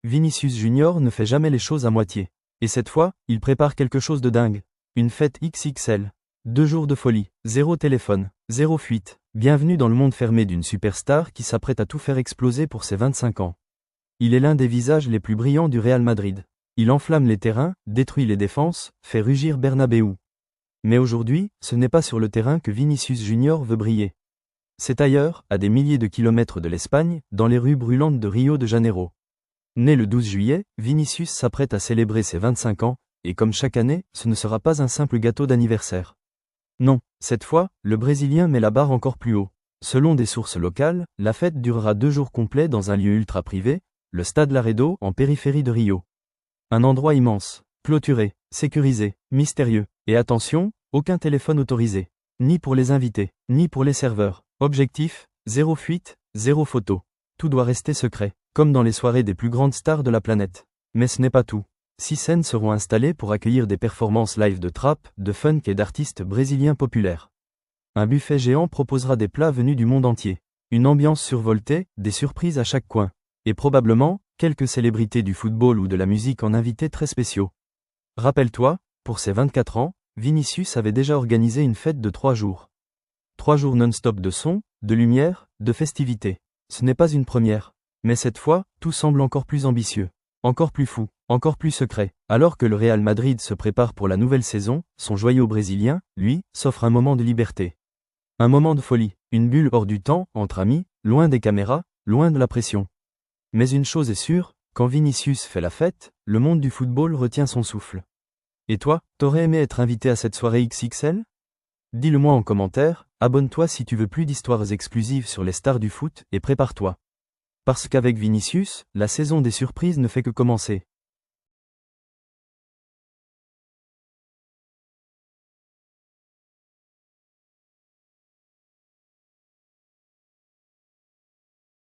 Vinicius Junior ne fait jamais les choses à moitié. Et cette fois, il prépare quelque chose de dingue. Une fête XXL. 2 jours de folie, 0 téléphone, 0 fuite. Bienvenue dans le monde fermé d'une superstar qui s'apprête à tout faire exploser pour ses 25 ans. Il est l'un des visages les plus brillants du Real Madrid. Il enflamme les terrains, détruit les défenses, fait rugir Bernabéu. Mais aujourd'hui, ce n'est pas sur le terrain que Vinicius Junior veut briller. C'est ailleurs, à des milliers de kilomètres de l'Espagne, dans les rues brûlantes de Rio de Janeiro. Né le 12 juillet, Vinicius s'apprête à célébrer ses 25 ans, et comme chaque année, ce ne sera pas un simple gâteau d'anniversaire. Non, cette fois, le Brésilien met la barre encore plus haut. Selon des sources locales, la fête durera 2 jours complets dans un lieu ultra privé, le Stade Laredo en périphérie de Rio. Un endroit immense, clôturé, sécurisé, mystérieux, et attention, aucun téléphone autorisé. Ni pour les invités, ni pour les serveurs. Objectif, 0 fuite, 0 photo. Tout doit rester secret, comme dans les soirées des plus grandes stars de la planète. Mais ce n'est pas tout. 6 scènes seront installées pour accueillir des performances live de trap, de funk et d'artistes brésiliens populaires. Un buffet géant proposera des plats venus du monde entier. Une ambiance survoltée, des surprises à chaque coin. Et probablement, quelques célébrités du football ou de la musique en invités très spéciaux. Rappelle-toi, pour ses 24 ans, Vinicius avait déjà organisé une fête de 3 jours. 3 jours non-stop de son, de lumière, de festivités. Ce n'est pas une première. Mais cette fois, tout semble encore plus ambitieux. Encore plus fou, encore plus secret. Alors que le Real Madrid se prépare pour la nouvelle saison, son joyau brésilien, lui, s'offre un moment de liberté. Un moment de folie, une bulle hors du temps, entre amis, loin des caméras, loin de la pression. Mais une chose est sûre, quand Vinicius fait la fête, le monde du football retient son souffle. Et toi, t'aurais aimé être invité à cette soirée XXL ? Dis-le-moi en commentaire, abonne-toi si tu veux plus d'histoires exclusives sur les stars du foot et prépare-toi. Parce qu'avec Vinicius, la saison des surprises ne fait que commencer.